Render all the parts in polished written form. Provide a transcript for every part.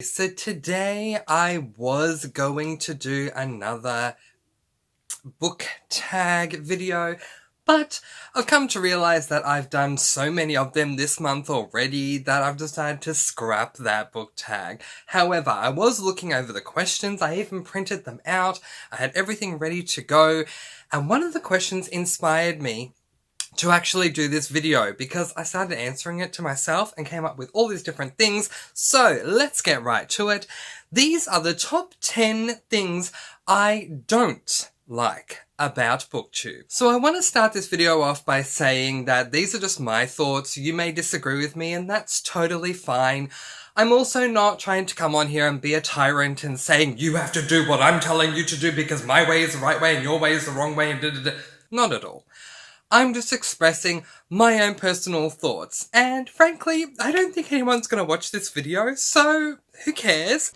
So today I was going to do another book tag video, but I've come to realize that I've done so many of them this month already that I've decided to scrap that book tag. However, I was looking over the questions, I even printed them out, I had everything ready to go, and one of the questions inspired me to actually do this video because I started answering it to myself and came up with all these different things. So let's get right to it. These are the top 10 things I don't like about Booktube. So I want to start this video off by saying that these are just my thoughts. You may disagree with me and that's totally fine. I'm also not trying to come on here and be a tyrant and saying you have to do what I'm telling you to do because my way is the right way and your way is the wrong way and da-da-da. Not at all. I'm just expressing my own personal thoughts, and frankly, I don't think anyone's gonna watch this video, so who cares?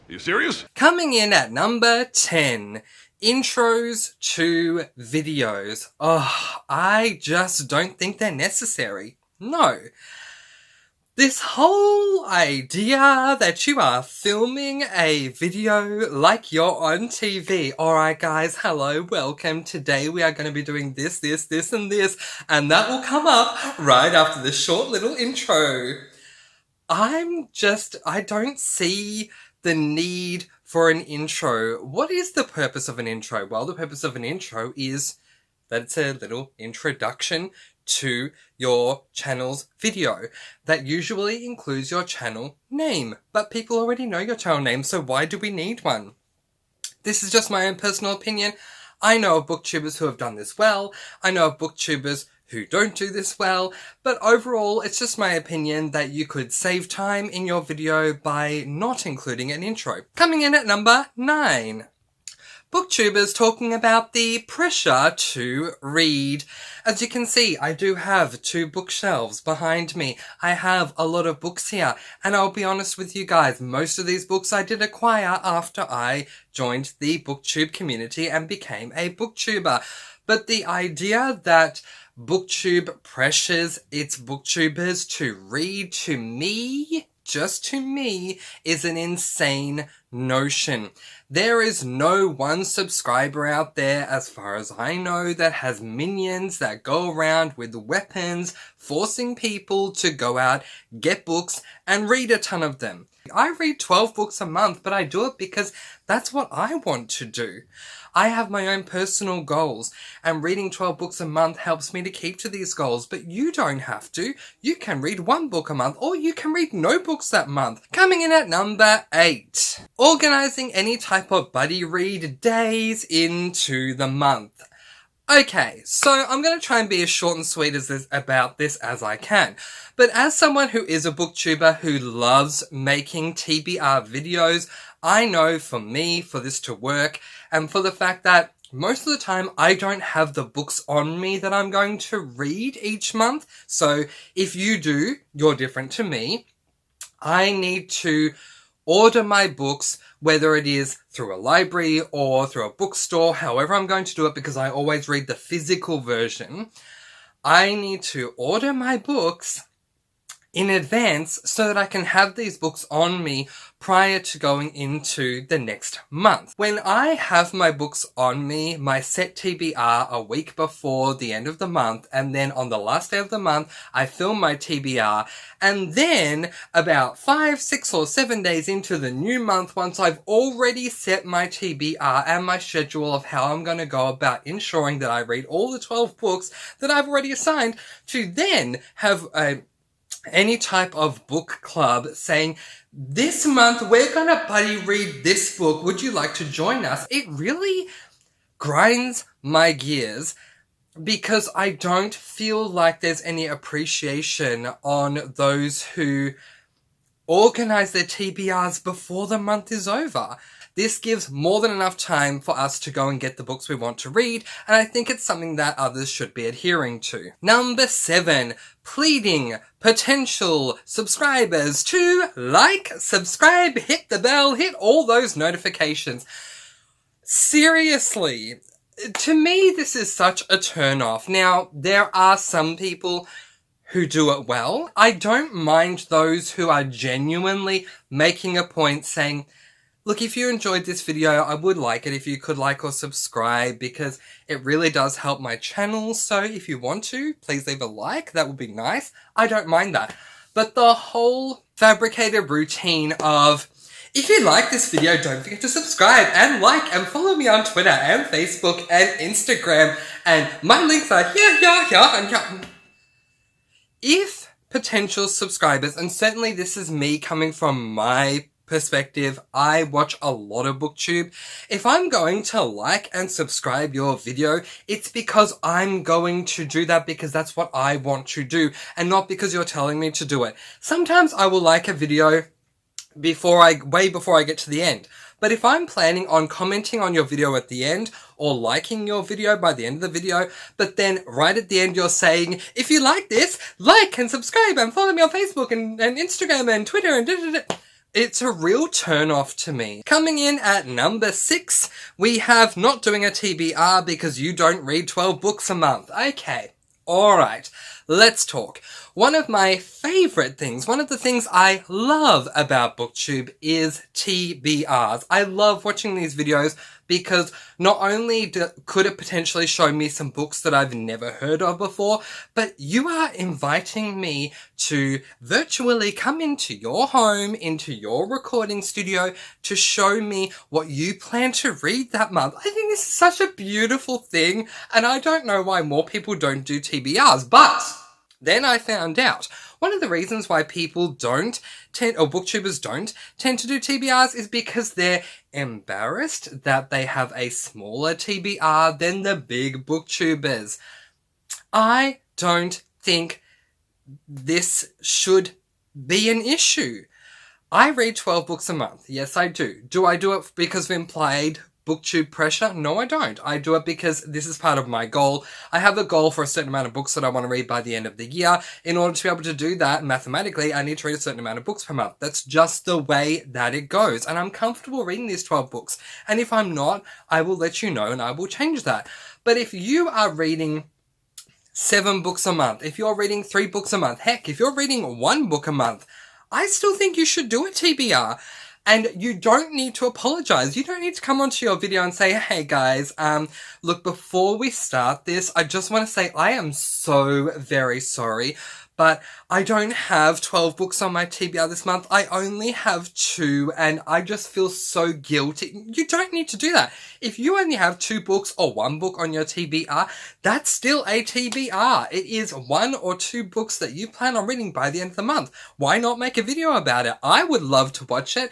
You serious? Coming in at number 10, intros to videos. Oh, I just don't think they're necessary. No. This whole idea that you are filming a video like you're on TV. Alright guys, hello, welcome. Today we are going to be doing this, and this, and that will come up right after this short little intro. I don't see the need for an intro. What is the purpose of an intro? Well, the purpose of an intro is that it's a little introduction to your channel's video. That usually includes your channel name, but people already know your channel name, so why do we need one? This is just my own personal opinion. I know of booktubers who have done this well. I know of booktubers who don't do this well, but overall it's just my opinion that you could save time in your video by not including an intro. Coming in at number 9. Booktubers talking about the pressure to read. As you can see, I do have 2 bookshelves behind me. I have a lot of books here, and I'll be honest with you guys, most of these books I did acquire after I joined the Booktube community and became a booktuber. But the idea that Booktube pressures its booktubers to read to me, just to me, is an insane notion. There is no one subscriber out there, as far as I know, that has minions that go around with weapons, forcing people to go out, get books, and read a ton of them. I read 12 books a month, but I do it because that's what I want to do. I have my own personal goals, and reading 12 books a month helps me to keep to these goals, but you don't have to. You can read 1 book a month, or you can read no books that month. Coming in at number 8. Organising any type of buddy read days into the month. Okay, so I'm going to try and be as short and sweet about this as I can. But as someone who is a booktuber who loves making TBR videos, I know for me, for this to work, and for the fact that most of the time I don't have the books on me that I'm going to read each month. So if you do, you're different to me. I need to order my books, whether it is through a library or through a bookstore, however I'm going to do it, because I always read the physical version. I need to order my books in advance so that I can have these books on me prior to going into the next month. When I have my books on me, my set TBR a week before the end of the month, and then on the last day of the month, I film my TBR, and then about 5, 6 or 7 days into the new month, once I've already set my TBR and my schedule of how I'm going to go about ensuring that I read all the 12 books that I've already assigned, to then have any type of book club saying, this month we're gonna buddy read this book, would you like to join us? It really grinds my gears because I don't feel like there's any appreciation on those who organize their TBRs before the month is over. This gives more than enough time for us to go and get the books we want to read, and I think it's something that others should be adhering to. Number 7, pleading potential subscribers to like, subscribe, hit the bell, hit all those notifications. Seriously, To me, this is such a turn-off. Now, there are some people who do it well. I don't mind those who are genuinely making a point saying, look, if you enjoyed this video, I would like it if you could like or subscribe because it really does help my channel. So if you want to, please leave a like. That would be nice. I don't mind that. But the whole fabricated routine of, if you like this video, don't forget to subscribe and like and follow me on Twitter and Facebook and Instagram. And my links are here, and here. If potential subscribers, and certainly this is me coming from my perspective, I watch a lot of Booktube. If I'm going to like and subscribe your video, it's because I'm going to do that because that's what I want to do and not because you're telling me to do it. Sometimes I will like a video way before I get to the end. But if I'm planning on commenting on your video at the end or liking your video by the end of the video, but then right at the end you're saying, if you like this, like and subscribe and follow me on Facebook and Instagram and Twitter and da-da-da. It's a real turn-off to me. Coming in at number 6, we have not doing a TBR because you don't read 12 books a month. Okay, alright, let's talk. One of my favourite things, one of the things I love about Booktube is TBRs. I love watching these videos because not only could it potentially show me some books that I've never heard of before, but you are inviting me to virtually come into your home, into your recording studio to show me what you plan to read that month. I think this is such a beautiful thing, and I don't know why more people don't do TBRs, but then I found out one of the reasons why people Booktubers don't tend to do TBRs is because they're embarrassed that they have a smaller TBR than the big Booktubers. I don't think this should be an issue. I read 12 books a month. Yes, I do. Do I do it because of Implied Booktube pressure? No, I don't. I do it because this is part of my goal. I have a goal for a certain amount of books that I want to read by the end of the year. In order to be able to do that, mathematically, I need to read a certain amount of books per month. That's just the way that it goes. And I'm comfortable reading these 12 books. And if I'm not, I will let you know and I will change that. But if you are reading 7 books a month, if you're reading 3 books a month, heck, if you're reading 1 book a month, I still think you should do a TBR. And you don't need to apologize. You don't need to come onto your video and say, hey guys, look, before we start this, I just want to say I am so very sorry, but I don't have 12 books on my TBR this month. I only have 2 and I just feel so guilty. You don't need to do that. If you only have 2 books or 1 book on your TBR, that's still a TBR. It is 1 or 2 books that you plan on reading by the end of the month. Why not make a video about it? I would love to watch it.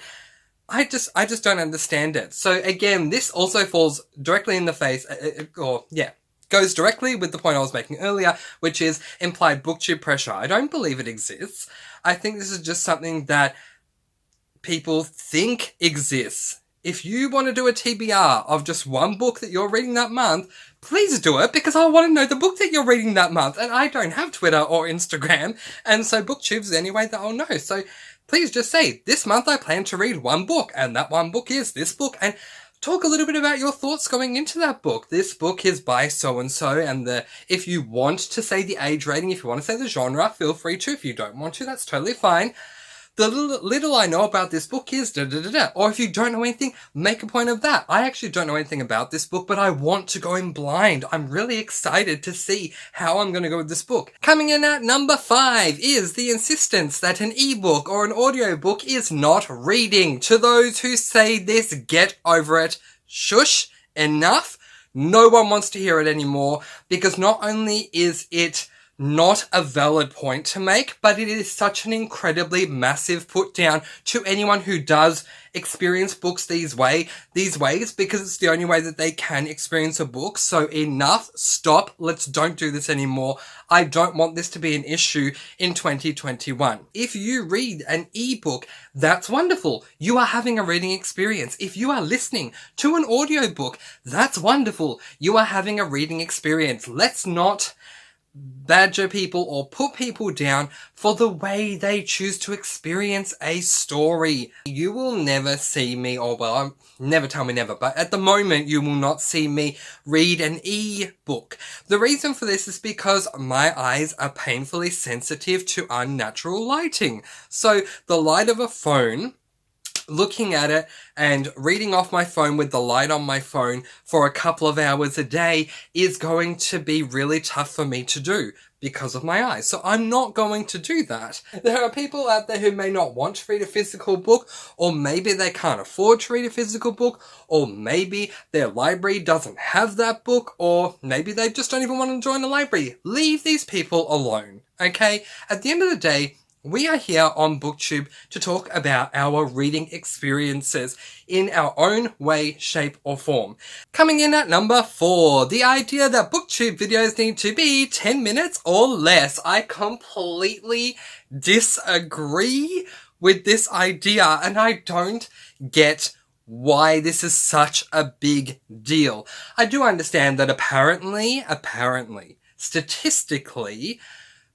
I just don't understand it. So again, this also falls directly in the face, goes directly with the point I was making earlier, which is implied Booktube pressure. I don't believe it exists. I think this is just something that people think exists. If you want to do a TBR of just 1 book that you're reading that month, please do it because I want to know the book that you're reading that month. And I don't have Twitter or Instagram, and so Booktube's the only way that I'll know. So please just say, this month I plan to read 1 book, and that 1 book is this book, and talk a little bit about your thoughts going into that book. This book is by so-and-so, and if you want to say the age rating, if you want to say the genre, feel free to. If you don't want to, that's totally fine. The little I know about this book is da-da-da-da. Or if you don't know anything, make a point of that. I actually don't know anything about this book, but I want to go in blind. I'm really excited to see how I'm going to go with this book. Coming in at number 5 is the insistence that an ebook or an audiobook is not reading. To those who say this, get over it. Shush. Enough. No one wants to hear it anymore because not only is it not a valid point to make, but it is such an incredibly massive put down to anyone who does experience books these ways because it's the only way that they can experience a book. So enough, stop, let's don't do this anymore. I don't want this to be an issue in 2021. If you read an ebook, that's wonderful. You are having a reading experience. If you are listening to an audiobook, that's wonderful. You are having a reading experience. Let's not badger people or put people down for the way they choose to experience a story. You will never see me, or well, never tell me never, but at the moment you will not see me read an e-book. The reason for this is because my eyes are painfully sensitive to unnatural lighting. So the light of a phone, looking at it and reading off my phone with the light on my phone for a couple of hours a day is going to be really tough for me to do because of my eyes. So I'm not going to do that. There are people out there who may not want to read a physical book, or maybe they can't afford to read a physical book, or maybe their library doesn't have that book, or maybe they just don't even want to join the library. Leave these people alone, okay? At the end of the day, we are here on Booktube to talk about our reading experiences in our own way, shape, or form. Coming in at number 4, the idea that Booktube videos need to be 10 minutes or less. I completely disagree with this idea, and I don't get why this is such a big deal. I do understand that apparently, statistically,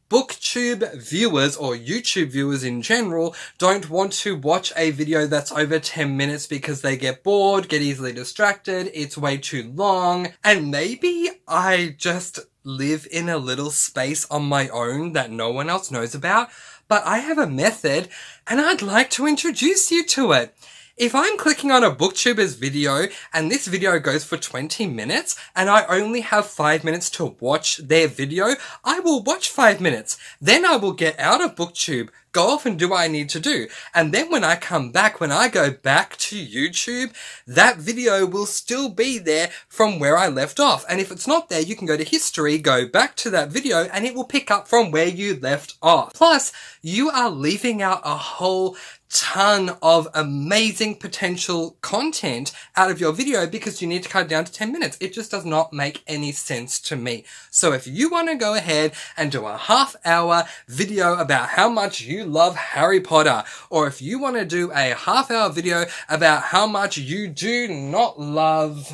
Booktube viewers, or YouTube viewers in general, don't want to watch a video that's over 10 minutes because they get bored, get easily distracted, it's way too long, and maybe I just live in a little space on my own that no one else knows about, but I have a method and I'd like to introduce you to it. If I'm clicking on a Booktuber's video and this video goes for 20 minutes and I only have 5 minutes to watch their video, I will watch 5 minutes. Then I will get out of Booktube, go off and do what I need to do. And then when I come back, when I go back to YouTube, that video will still be there from where I left off. And if it's not there, you can go to history, go back to that video, and it will pick up from where you left off. Plus, you are leaving out a whole ton of amazing potential content out of your video because you need to cut it down to 10 minutes. It just does not make any sense to me. So if you want to go ahead and do a half-hour video about how much you love Harry Potter, or if you want to do a half-hour video about how much you do not love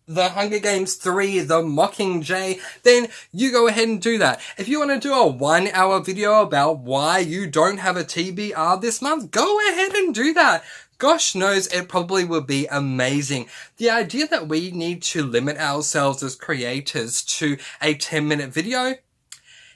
The Hunger Games 3, The Mockingjay, then you go ahead and do that. If you want to do a 1 hour video about why you don't have a TBR this month, go ahead and do that. Gosh knows it probably would be amazing. The idea that we need to limit ourselves as creators to a 10-minute video,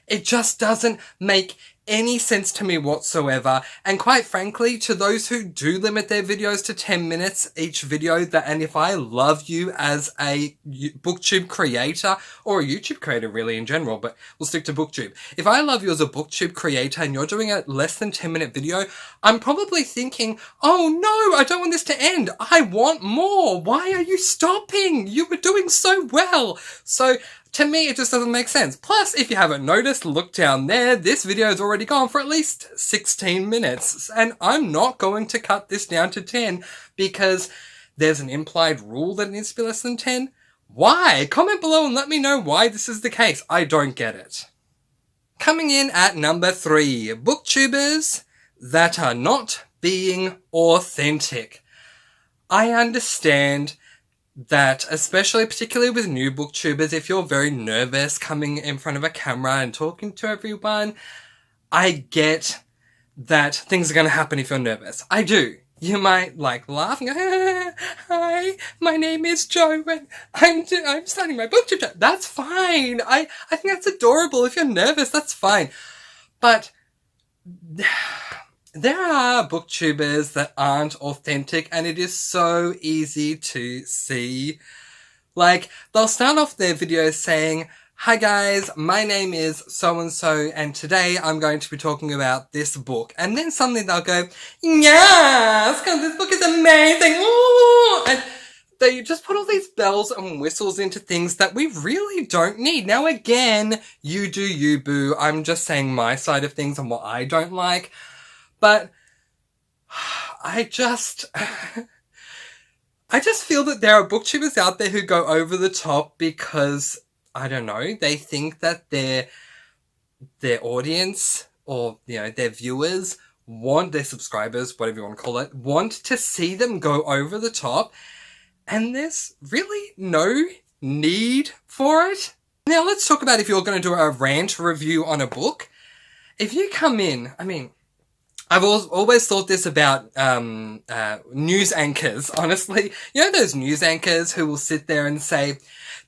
it just doesn't make any sense to me whatsoever. And quite frankly, to those who do limit their videos to 10 minutes each video, and if I love you as a Booktube creator, or a YouTube creator really in general, but we'll stick to Booktube. If I love you as a Booktube creator and you're doing a less than 10-minute video, I'm probably thinking, oh no, I don't want this to end. I want more. Why are you stopping? You were doing so well. So to me, it just doesn't make sense. Plus, if you haven't noticed, look down there. This video is already gone for at least 16 minutes. And I'm not going to cut this down to 10 because there's an implied rule that it needs to be less than 10. Why? Comment below and let me know why this is the case. I don't get it. Coming in at number 3, Booktubers that are not being authentic. I understand that, especially particularly with new Booktubers, if you're very nervous coming in front of a camera and talking to everyone, I get that things are going to happen if you're nervous. I do. You might laugh and go, hi, my name is Joe and I'm starting my Booktube. That's fine. I think that's adorable. If you're nervous, that's fine. But there are Booktubers that aren't authentic, and it is so easy to see. They'll start off their videos saying, hi guys, my name is so-and-so, and today I'm going to be talking about this book. And then suddenly they'll go, yes, because this book is amazing, ooh! And they just put all these bells and whistles into things that we really don't need. Now again, you do you, boo. I'm just saying my side of things and what I don't like. But I just feel that there are Booktubers out there who go over the top because, I don't know, they think that their audience, or, their viewers their subscribers, whatever you want to call it, want to see them go over the top. And there's really no need for it. Now let's talk about if you're going to do a rant review on a book. If you come in, I mean, I've always thought this about news anchors, honestly. You know those news anchors who will sit there and say,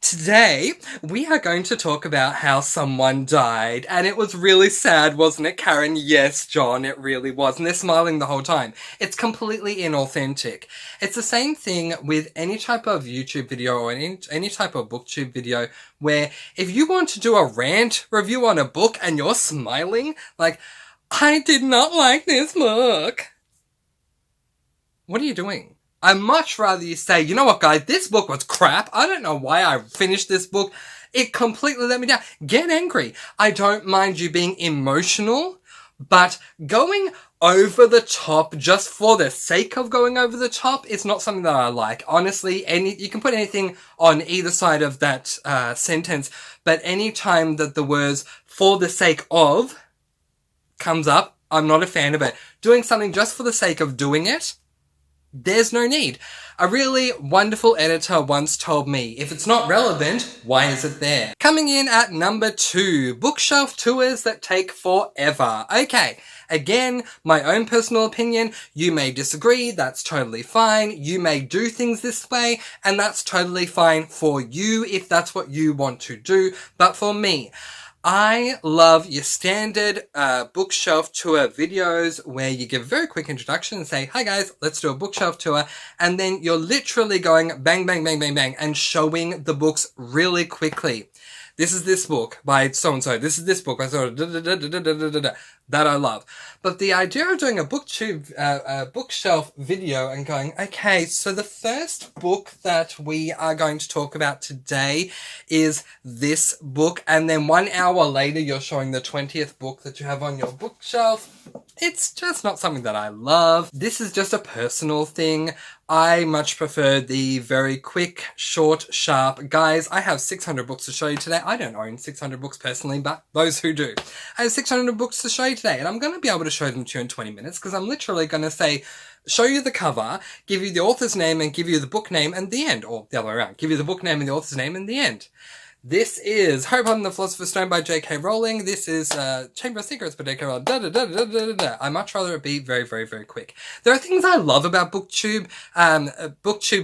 today we are going to talk about how someone died. And it was really sad, wasn't it, Karen? Yes, John, it really was. And they're smiling the whole time. It's completely inauthentic. It's the same thing with any type of YouTube video or any type of Booktube video where if you want to do a rant review on a book and you're smiling, like, I did not like this book. What are you doing? I'd much rather you say, you know what, guys, this book was crap. I don't know why I finished this book. It completely let me down. Get angry. I don't mind you being emotional, but going over the top just for the sake of going over the top is not something that I like. Honestly, you can put anything on either side of that sentence, but any time that the words for the sake of comes up, I'm not a fan of it. Doing something just for the sake of doing it, there's no need. A really wonderful editor once told me, if it's not relevant, why is it there? Coming in at number 2, bookshelf tours that take forever. Okay, again, my own personal opinion. You may disagree, that's totally fine. You may do things this way, and that's totally fine for you if that's what you want to do. But for me, I love your standard bookshelf tour videos where you give a very quick introduction and say, hi guys, let's do a bookshelf tour. And then you're literally going bang, bang, bang, bang, bang, and showing the books really quickly. This is this book by so-and-so. This is this book by so-and-so. That I love. But the idea of doing a bookshelf video and going, okay, so the first book that we are going to talk about today is this book. And then 1 hour later, you're showing the 20th book that you have on your bookshelf. It's just not something that I love. This is just a personal thing. I much prefer the very quick, short, sharp. Guys, I have 600 books to show you today. I don't own 600 books personally, but those who do. I have 600 books to show you today, and I'm going to be able to show them to you in 20 minutes because I'm literally going to say, show you the cover, give you the author's name and give you the book name and the end. Or the other way around, give you the book name and the author's name and the end. This is Harry Potter and the Philosopher's Stone by J.K. Rowling. This is Chamber of Secrets by J.K. Rowling. I'd much rather it be very, very, very quick. There are things I love about Booktube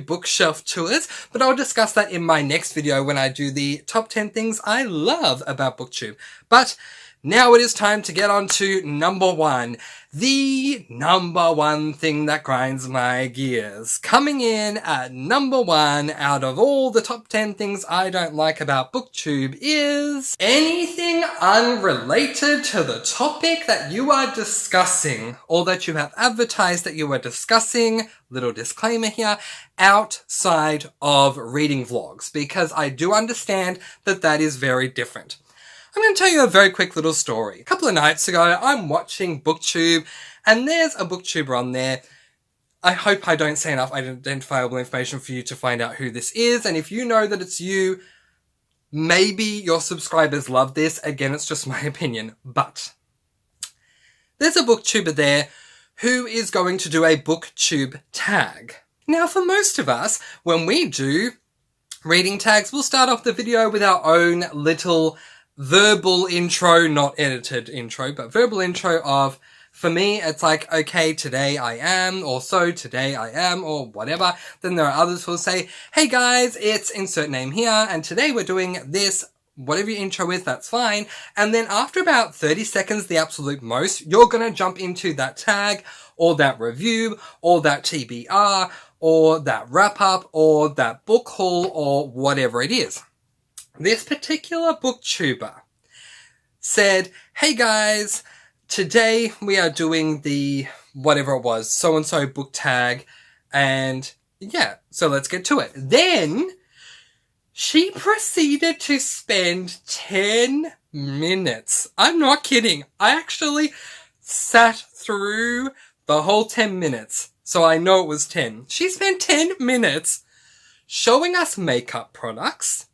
bookshelf tours, but I'll discuss that in my next video when I do the top 10 things I love about Booktube. But now it is time to get on to number 1. The number 1 thing that grinds my gears. Coming in at number 1 out of all the top 10 things I don't like about Booktube is anything unrelated to the topic that you are discussing or that you have advertised that you are discussing, little disclaimer here, outside of reading vlogs, because I do understand that that is very different. I'm going to tell you a very quick little story. A couple of nights ago, I'm watching Booktube, and there's a Booktuber on there. I hope I don't say enough identifiable information for you to find out who this is, and if you know that it's you, maybe your subscribers love this. Again, it's just my opinion, but there's a Booktuber there who is going to do a Booktube tag. Now, for most of us, when we do reading tags, we'll start off the video with our own little verbal intro, not edited intro, but verbal intro of, for me, it's like, okay, today I am, or so today I am, or whatever. Then there are others who will say, hey guys, it's insert name here, and today we're doing this, whatever your intro is, that's fine. And then after about 30 seconds, the absolute most, you're gonna jump into that tag, or that review, or that TBR, or that wrap-up, or that book haul, or whatever it is. This particular Booktuber said, hey guys, today we are doing the whatever it was, so-and-so book tag, and yeah, so let's get to it. Then she proceeded to spend 10 minutes. I'm not kidding. I actually sat through the whole 10 minutes, so I know it was 10. She spent 10 minutes showing us makeup products,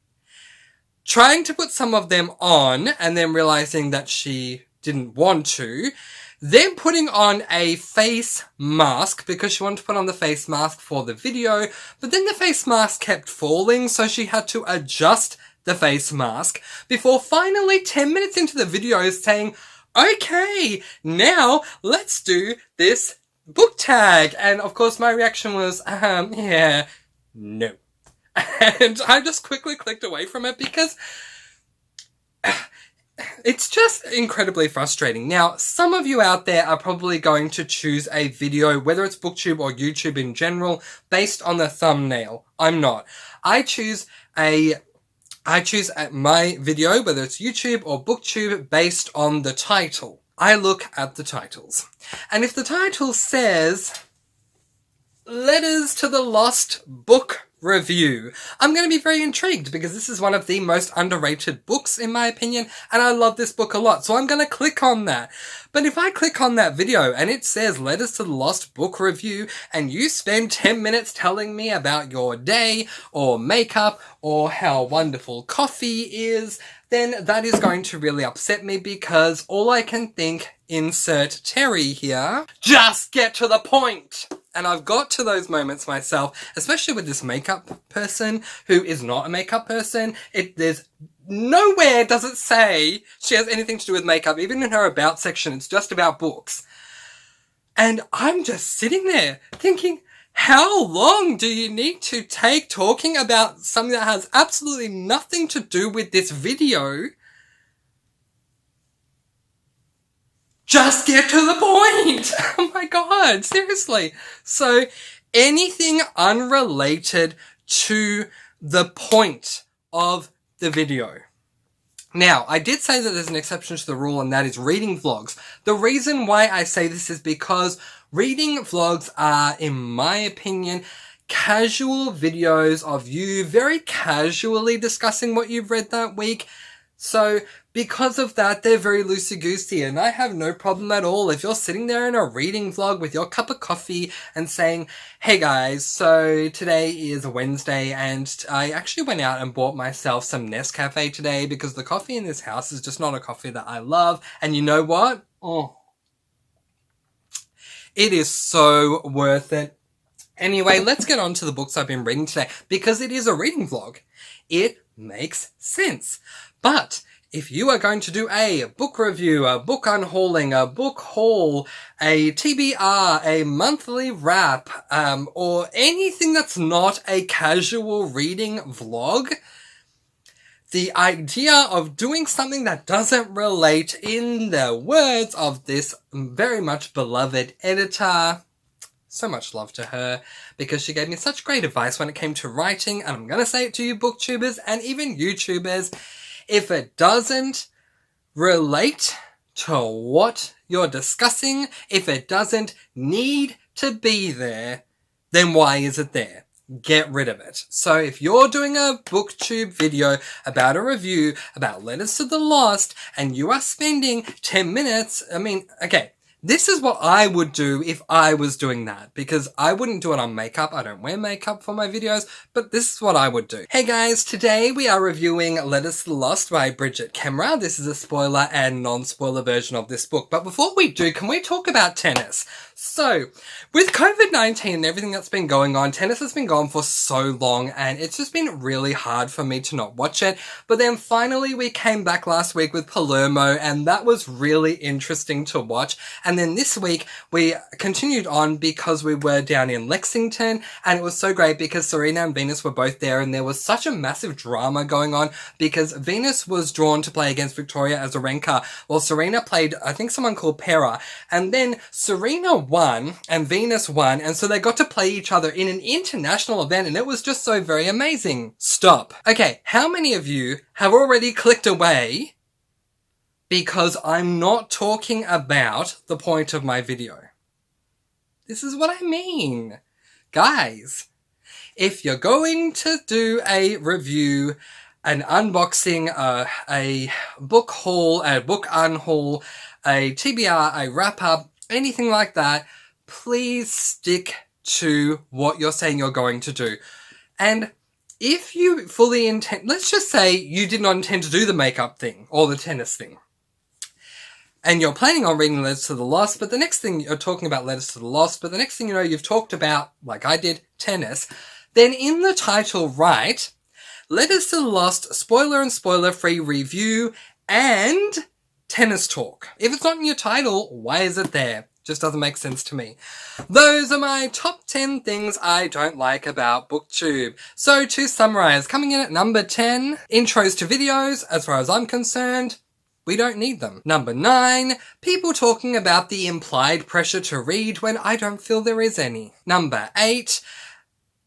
trying to put some of them on and then realizing that she didn't want to, then putting on a face mask because she wanted to put on the face mask for the video, but then the face mask kept falling, so she had to adjust the face mask before finally 10 minutes into the video saying, okay, now let's do this book tag. And of course my reaction was, yeah, no. And I just quickly clicked away from it because it's just incredibly frustrating. Now, some of you out there are probably going to choose a video, whether it's Booktube or YouTube in general, based on the thumbnail. I'm not. I choose my video, whether it's YouTube or Booktube, based on the title. I look at the titles. And if the title says, Letters to the Lost Book Review, I'm going to be very intrigued because this is one of the most underrated books in my opinion, and I love this book a lot, so I'm going to click on that. But if I click on that video and it says Letters to the Lost Book Review, and you spend 10 minutes telling me about your day or makeup or how wonderful coffee is, then that is going to really upset me because all I can think, insert Terry here, just get to the point. And I've got to those moments myself, especially with this makeup person who is not a makeup person. There's nowhere does it say she has anything to do with makeup. Even in her about section, it's just about books. And I'm just sitting there thinking, how long do you need to take talking about something that has absolutely nothing to do with this video? Just get to the point! Oh my god, seriously. So, anything unrelated to the point of the video. Now, I did say that there's an exception to the rule, and that is reading vlogs. The reason why I say this is because reading vlogs are, in my opinion, casual videos of you very casually discussing what you've read that week. So, because of that, they're very loosey-goosey, and I have no problem at all if you're sitting there in a reading vlog with your cup of coffee and saying, hey guys, so today is Wednesday, and I actually went out and bought myself some Nescafe today because the coffee in this house is just not a coffee that I love, and you know what? Oh, it is so worth it. Anyway, let's get on to the books I've been reading today, because it is a reading vlog. It makes sense. But if you are going to do a book review, a book unhauling, a book haul, a TBR, a monthly wrap, or anything that's not a casual reading vlog, the idea of doing something that doesn't relate, in the words of this very much beloved editor, so much love to her, because she gave me such great advice when it came to writing, and I'm going to say it to you booktubers and even YouTubers, if it doesn't relate to what you're discussing, if it doesn't need to be there, then why is it there? Get rid of it. So if you're doing a Booktube video about a review about Letters to the Lost and you are spending 10 minutes, okay, this is what I would do if I was doing that, because I wouldn't do it on makeup. I don't wear makeup for my videos, but this is what I would do. Hey guys, today we are reviewing Letters to the Lost by Bridget Kemmerer. This is a spoiler and non-spoiler version of this book. But before we do, can we talk about tennis? So, with COVID-19 and everything that's been going on, tennis has been gone for so long, and it's just been really hard for me to not watch it. But then finally we came back last week with Palermo, and that was really interesting to watch. And then this week we continued on because we were down in Lexington, and it was so great because Serena and Venus were both there, and there was such a massive drama going on because Venus was drawn to play against Victoria Azarenka, while Serena played, I think, someone called Pera. And then Serena won and Venus won, and so they got to play each other in an international event, and it was just so very amazing. Stop. Okay, how many of you have already clicked away because I'm not talking about the point of my video? This is what I mean. Guys, if you're going to do a review, an unboxing, a book haul, a book unhaul, a TBR, a wrap-up, anything like that, please stick to what you're saying you're going to do. And if you fully intend, let's just say you did not intend to do the makeup thing or the tennis thing, and you're planning on reading Letters to the Lost, but the next thing you're talking about Letters to the Lost, but the next thing you know, you've talked about, like I did, tennis, then in the title write, Letters to the Lost spoiler and spoiler-free review, and tennis talk. If it's not in your title, why is it there? Just doesn't make sense to me. Those are my top 10 things I don't like about Booktube. So to summarize, coming in at number 10, intros to videos, as far as I'm concerned, we don't need them. Number 9, people talking about the implied pressure to read when I don't feel there is any. Number 8,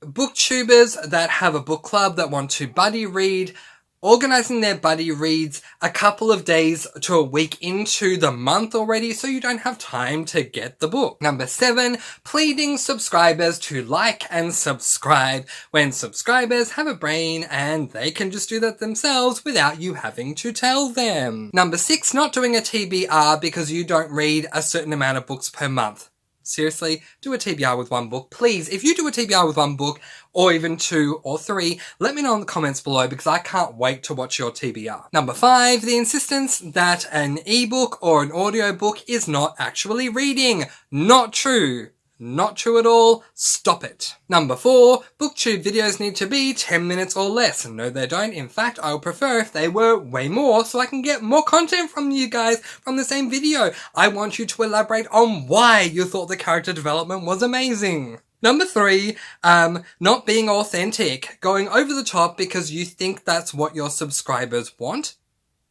booktubers that have a book club that want to buddy read, organising their buddy reads a couple of days to a week into the month already so you don't have time to get the book. Number 7, pleading subscribers to like and subscribe when subscribers have a brain and they can just do that themselves without you having to tell them. Number 6, not doing a TBR because you don't read a certain amount of books per month. Seriously, do a TBR with one book. Please, if you do a TBR with one book, or even 2 or 3, let me know in the comments below because I can't wait to watch your TBR. Number 5, the insistence that an ebook or an audiobook is not actually reading. Not true. Not true at all. Stop it. Number 4, Booktube videos need to be 10 minutes or less. No, they don't. In fact, I would prefer if they were way more so I can get more content from you guys from the same video. I want you to elaborate on why you thought the character development was amazing. Number 3, not being authentic. Going over the top because you think that's what your subscribers want.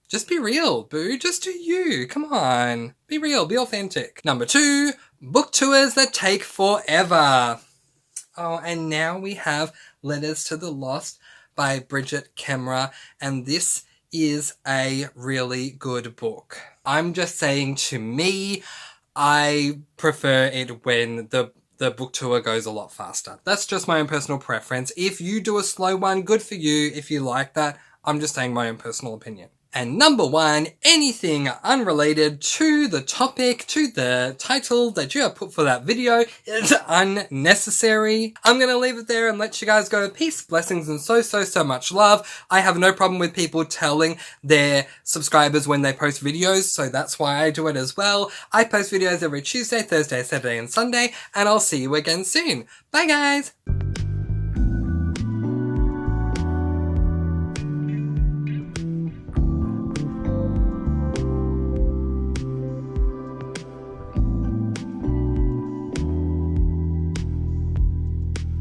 Just be real, boo. Just do you. Come on. Be real. Be authentic. Number 2, book tours that take forever. Oh, and now we have Letters to the Lost by Bridget Kemmerer, and this is a really good book. I'm just saying, to me, I prefer it when the book tour goes a lot faster. That's just my own personal preference. If you do a slow one, good for you. If you like that, I'm just saying my own personal opinion. And number 1, anything unrelated to the topic, to the title that you have put for that video is unnecessary. I'm going to leave it there and let you guys go. Peace, blessings, and so much love. I have no problem with people telling their subscribers when they post videos, so that's why I do it as well. I post videos every Tuesday, Thursday, Saturday, and Sunday, and I'll see you again soon. Bye, guys!